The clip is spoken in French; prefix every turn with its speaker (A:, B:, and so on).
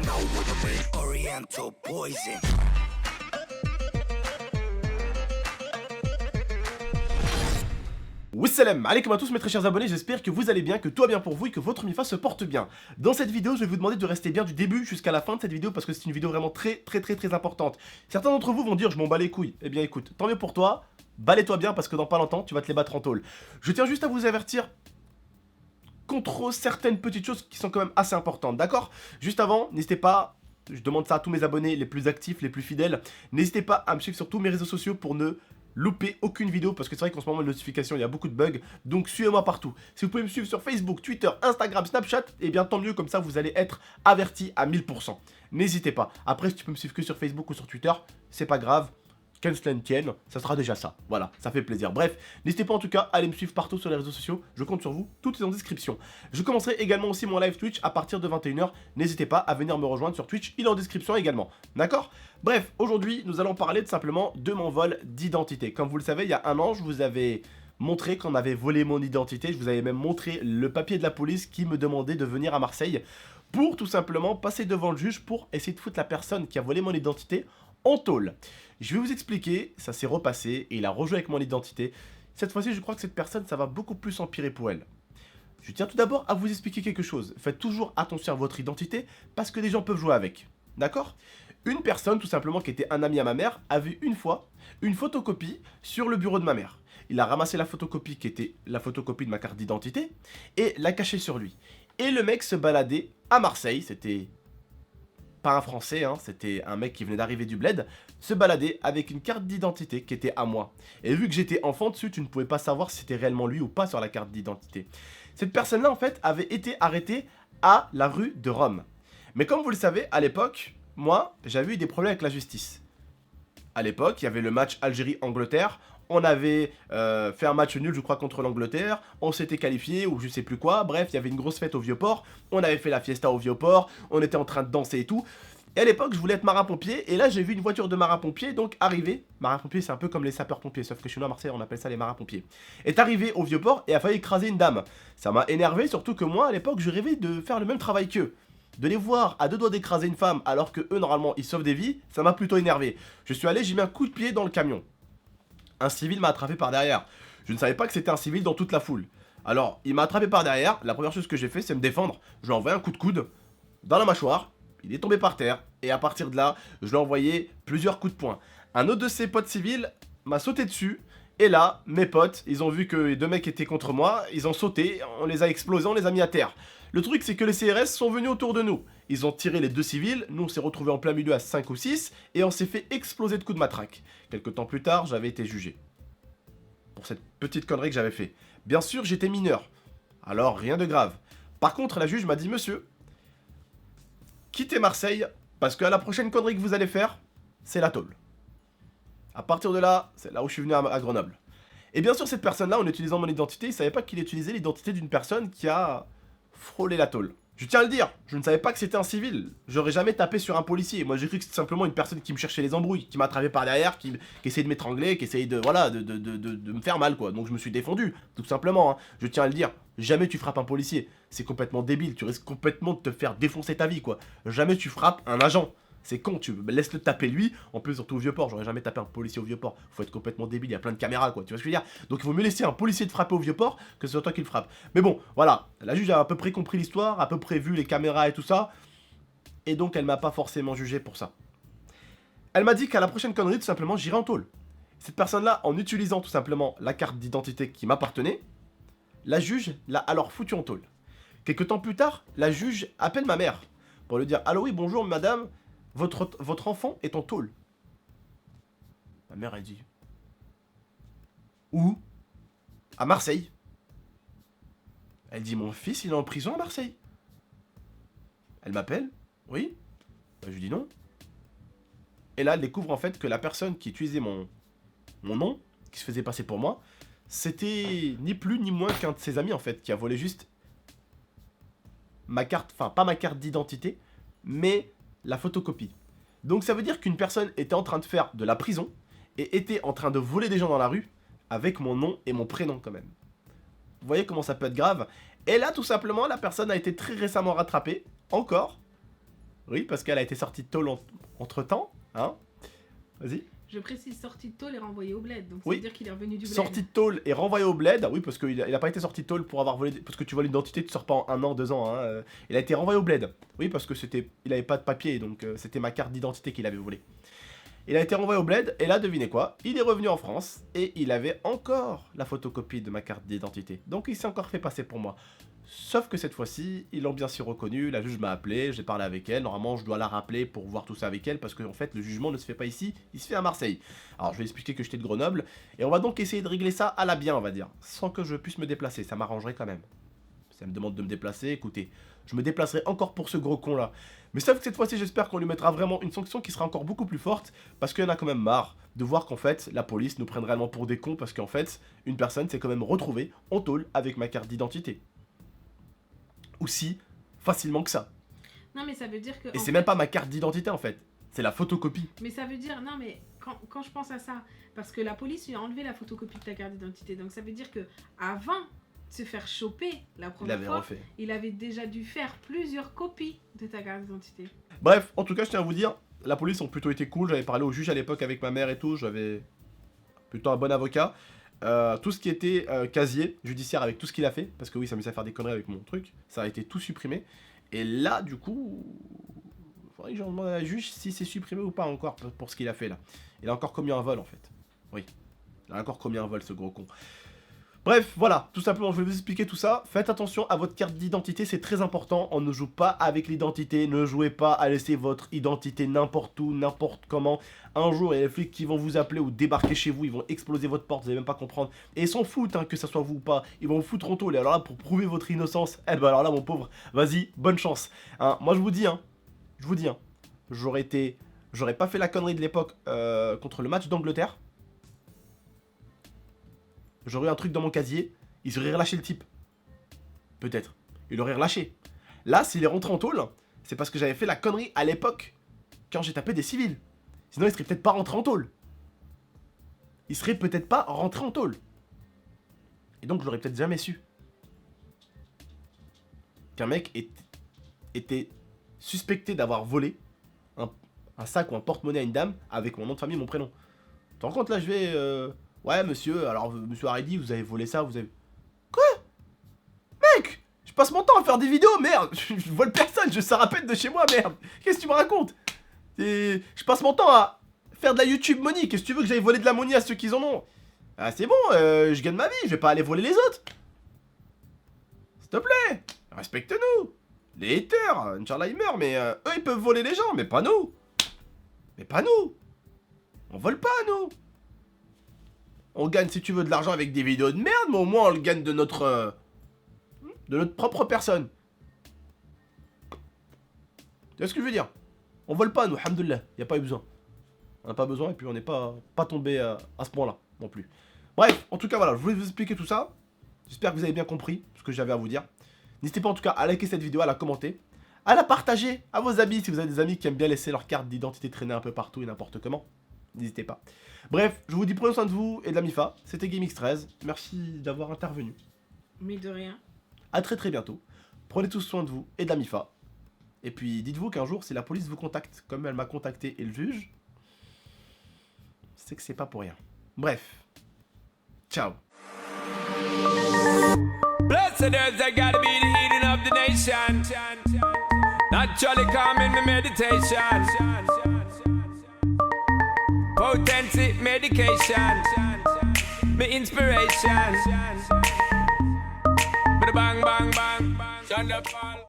A: know what I mean. Oriental poison.
B: Wassalam alaikum à tous mes très chers abonnés, j'espère que vous allez bien, que tout va bien pour vous et que votre MIFA se porte bien. Dans cette vidéo, je vais vous demander de rester bien du début jusqu'à la fin de cette vidéo parce que c'est une vidéo vraiment très importante. Certains d'entre vous vont dire je m'en bats les couilles. Eh bien écoute, tant mieux pour toi, balais-toi bien parce que dans pas longtemps, tu vas te les battre en tôle. Je tiens juste à vous avertir contre certaines petites choses qui sont quand même assez importantes, d'accord? Juste avant, n'hésitez pas, je demande ça à tous mes abonnés les plus actifs, les plus fidèles, n'hésitez pas à me suivre sur tous mes réseaux sociaux pour ne louper aucune vidéo parce que c'est vrai qu'en ce moment les notifications il y a beaucoup de bugs, donc suivez-moi partout. Si vous pouvez me suivre sur Facebook, Twitter, Instagram, Snapchat, et bien tant mieux, comme ça vous allez être avertis à 1000%. N'hésitez pas. Après si tu peux me suivre que sur Facebook ou sur Twitter, c'est pas grave. Qu'un cela ne tienne, ça sera déjà ça. Voilà, ça fait plaisir. Bref, n'hésitez pas en tout cas à aller me suivre partout sur les réseaux sociaux. Je compte sur vous, tout est en description. Je commencerai également aussi mon live Twitch à partir de 21h. N'hésitez pas à venir me rejoindre sur Twitch, il est en description également. D'accord? Bref, aujourd'hui, nous allons parler tout simplement de mon vol d'identité. Comme vous le savez, il y a un an, je vous avais montré qu'on avait volé mon identité. Je vous avais même montré le papier de la police qui me demandait de venir à Marseille pour tout simplement passer devant le juge pour essayer de foutre la personne qui a volé mon identité en tôle. Je vais vous expliquer, ça s'est repassé et il a rejoué avec mon identité. Cette fois-ci, je crois que cette personne, ça va beaucoup plus empirer pour elle. Je tiens tout d'abord à vous expliquer quelque chose. Faites toujours attention à votre identité parce que les gens peuvent jouer avec. D'accord? Une personne, tout simplement, qui était un ami à ma mère, a vu une fois une photocopie sur le bureau de ma mère. Il a ramassé la photocopie qui était la photocopie de ma carte d'identité et l'a cachée sur lui. Et le mec se baladait à Marseille, c'était pas un Français, hein, c'était un mec qui venait d'arriver du bled, se baladait avec une carte d'identité qui était à moi. Et vu que j'étais enfant dessus, tu ne pouvais pas savoir si c'était réellement lui ou pas sur la carte d'identité. Cette personne-là, en fait, avait été arrêtée à la rue de Rome. Mais comme vous le savez, à l'époque, moi, j'avais eu des problèmes avec la justice. À l'époque, il y avait le match Algérie-Angleterre. On avait fait un match nul, je crois, contre l'Angleterre. On s'était qualifié ou je sais plus quoi. Bref, il y avait une grosse fête au Vieux-Port. On avait fait la fiesta au Vieux-Port. On était en train de danser et tout. Et à l'époque, je voulais être marin-pompier. Et là, j'ai vu une voiture de marin-pompier. Donc, arrivé. Marin-pompier, c'est un peu comme les sapeurs-pompiers. Sauf que chez nous à Marseille, on appelle ça les marins-pompiers. Est arrivé au Vieux-Port et a failli écraser une dame. Ça m'a énervé, surtout que moi, à l'époque, je rêvais de faire le même travail qu'eux. De les voir à deux doigts d'écraser une femme alors que eux, normalement, ils sauvent des vies, ça m'a plutôt énervé. Je suis allé, j'ai mis un coup de pied dans le camion. Un civil m'a attrapé par derrière. Je ne savais pas que c'était un civil dans toute la foule. Alors, il m'a attrapé par derrière. La première chose que j'ai fait, c'est me défendre. Je lui ai envoyé un coup de coude dans la mâchoire. Il est tombé par terre. Et à partir de là, je lui ai envoyé plusieurs coups de poing. Un autre de ses potes civils m'a sauté dessus. Et là, mes potes, ils ont vu que les deux mecs étaient contre moi. Ils ont sauté, on les a explosés, on les a mis à terre. Le truc, c'est que les CRS sont venus autour de nous. Ils ont tiré les deux civils, nous on s'est retrouvés en plein milieu à 5 ou 6, et on s'est fait exploser de coups de matraque. Quelques temps plus tard, j'avais été jugé. Pour cette petite connerie que j'avais fait. Bien sûr, j'étais mineur. Alors, rien de grave. Par contre, la juge m'a dit, monsieur, quittez Marseille, parce qu'à la prochaine connerie que vous allez faire, c'est la tôle. À partir de là, c'est là où je suis venu à Grenoble. Et bien sûr, cette personne-là, en utilisant mon identité, il savait pas qu'il utilisait l'identité d'une personne qui a frôlé la tôle. Je tiens à le dire, je ne savais pas que c'était un civil. J'aurais jamais tapé sur un policier. Moi, j'ai cru que c'était simplement une personne qui me cherchait les embrouilles, qui m'attrapait par derrière, qui essayait de m'étrangler, qui essayait de, voilà, de me faire mal, quoi. Donc je me suis défendu, tout simplement. Hein. Je tiens à le dire, jamais tu frappes un policier. C'est complètement débile, tu risques complètement de te faire défoncer ta vie, quoi. Jamais tu frappes un agent. C'est con, tu laisses-le taper lui. En plus, surtout au Vieux-Port, j'aurais jamais tapé un policier au Vieux-Port. Faut être complètement débile, il y a plein de caméras, quoi. Tu vois ce que je veux dire? Donc il vaut mieux laisser un policier te frapper au Vieux-Port que ce soit toi qui le frappe. Mais bon, voilà. La juge a à peu près compris l'histoire, à peu près vu les caméras et tout ça. Et donc elle m'a pas forcément jugé pour ça. Elle m'a dit qu'à la prochaine connerie, tout simplement, j'irai en tôle. Cette personne-là, en utilisant tout simplement la carte d'identité qui m'appartenait, la juge l'a alors foutu en tôle. Quelques temps plus tard, la juge appelle ma mère pour lui dire: allô, oui, bonjour madame. Votre enfant est en tôle. Ma mère, elle dit: où? À Marseille. Elle dit: mon fils, il est en prison à Marseille. Elle m'appelle: oui. Je lui dis non. Et là, elle découvre en fait que la personne qui utilisait mon nom, qui se faisait passer pour moi, c'était ni plus ni moins qu'un de ses amis en fait, qui a volé juste ma carte, enfin pas ma carte d'identité, mais la photocopie. Donc ça veut dire qu'une personne était en train de faire de la prison et était en train de voler des gens dans la rue avec mon nom et mon prénom quand même. Vous voyez comment ça peut être grave? Et là tout simplement la personne a été très récemment rattrapée, encore, Oui, parce qu'elle a été sortie de tôle entre-temps, hein. Vas-y.
C: Je précise, sorti de tôle et renvoyé au bled. Donc, ça
B: Oui.
C: veut dire qu'il est revenu du bled.
B: Sorti de tôle et renvoyé au bled. Oui, parce qu'il a pas été sorti de tôle pour avoir volé. Parce que tu voles l'identité, tu sors pas en 1 an, 2 ans. Hein. Il a été renvoyé au bled. Oui, parce que il avait pas de papier, donc c'était ma carte d'identité qu'il avait volée. Il a été renvoyé au bled, et là, devinez quoi? Il est revenu en France, et il avait encore la photocopie de ma carte d'identité. Donc il s'est encore fait passer pour moi. Sauf que cette fois-ci, ils l'ont bien sûr reconnu, la juge m'a appelé, j'ai parlé avec elle, normalement je dois la rappeler pour voir tout ça avec elle, parce que en fait le jugement ne se fait pas ici, il se fait à Marseille. Alors je vais expliquer que j'étais de Grenoble, et on va donc essayer de régler ça à la bien, on va dire, sans que je puisse me déplacer, ça m'arrangerait quand même. Si elle me demande de me déplacer, écoutez, je me déplacerai encore pour ce gros con là. Mais sauf que cette fois-ci, j'espère qu'on lui mettra vraiment une sanction qui sera encore beaucoup plus forte, parce qu'il y en a quand même marre de voir qu'en fait, la police nous prenne réellement pour des cons, parce qu'en fait, une personne s'est quand même retrouvée en tôle avec ma carte d'identité. Aussi facilement que ça.
C: Non, mais ça veut dire que.
B: Et c'est même pas ma carte d'identité en fait, c'est la photocopie.
C: Mais ça veut dire, non, mais quand je pense à ça, parce que la police lui a enlevé la photocopie de ta carte d'identité, donc ça veut dire que avant de se faire choper la première fois, il avait déjà dû faire plusieurs copies de ta carte d'identité.
B: Bref, en tout cas, je tiens à vous dire, la police ont plutôt été cool. J'avais parlé au juge à l'époque avec ma mère et tout, j'avais plutôt un bon avocat. Tout ce qui était casier judiciaire avec tout ce qu'il a fait, parce que oui, ça me fait faire des conneries avec mon truc, ça a été tout supprimé. Et là, du coup, faudrait que j'en demande à la juge si c'est supprimé ou pas encore pour ce qu'il a fait là. Il a encore commis un vol en fait. Oui, il a encore commis un vol, ce gros con. Bref, voilà, tout simplement, je vais vous expliquer tout ça. Faites attention à votre carte d'identité, c'est très important. On ne joue pas avec l'identité, ne jouez pas à laisser votre identité n'importe où, n'importe comment. Un jour, il y a les flics qui vont vous appeler ou débarquer chez vous, ils vont exploser votre porte, vous n'allez même pas comprendre. Et ils s'en foutent, hein, que ça soit vous ou pas. Ils vont vous foutre en tôle. Et alors là, pour prouver votre innocence, eh ben alors là, mon pauvre, vas-y, bonne chance. Hein, moi, je vous dis, j'aurais pas fait la connerie de l'époque contre le match d'Angleterre. J'aurais eu un truc dans mon casier, ils auraient relâché le type. Peut-être. Il aurait relâché. Là, s'il est rentré en tôle, c'est parce que j'avais fait la connerie à l'époque, quand j'ai tapé des civils. Sinon, il serait peut-être pas rentré en tôle. Il serait peut-être pas rentré en tôle. Et donc, je l'aurais peut-être jamais su. Qu'un mec était suspecté d'avoir volé un sac ou un porte-monnaie à une dame avec mon nom de famille et mon prénom. Tu te rends compte, là, je vais... Ouais, monsieur, alors, monsieur Haredi, vous avez volé ça, vous avez... Quoi? Mec, je passe mon temps à faire des vidéos, merde. Je vole personne, je sors à peine de chez moi, merde. Qu'est-ce que tu me racontes? Et je passe mon temps à faire de la YouTube money. Qu'est-ce que tu veux que j'aille voler de la money à ceux qui en ont? Ah, c'est bon, je gagne ma vie, je vais pas aller voler les autres. S'il te plaît, respecte-nous. Les haters, Inch'Allah, ils meurent, mais eux, ils peuvent voler les gens, mais pas nous. Mais pas nous. On vole pas, nous. On gagne, si tu veux, de l'argent avec des vidéos de merde, mais au moins on le gagne de notre propre personne. Tu vois ce que je veux dire? On vole pas, nous, alhamdoulilah, y a pas eu besoin. On n'a pas besoin, et puis on n'est pas tombé à ce point-là, non plus. Bref, en tout cas, voilà, je voulais vous expliquer tout ça. J'espère que vous avez bien compris ce que j'avais à vous dire. N'hésitez pas en tout cas à liker cette vidéo, à la commenter, à la partager à vos amis, si vous avez des amis qui aiment bien laisser leur carte d'identité traîner un peu partout et n'importe comment. N'hésitez pas. Bref, je vous dis prenez soin de vous et de la MIFA. C'était GameX13. Merci d'avoir intervenu.
C: Mais de rien.
B: A très très bientôt. Prenez tous soin de vous et de la MIFA. Et puis dites-vous qu'un jour, si la police vous contacte, comme elle m'a contacté et le juge, c'est que c'est pas pour rien. Bref. Ciao.
D: Blessed is I gotta be the healing of the nation. Naturally calm in my meditation. Potency medication. My inspiration. Bang bang bang.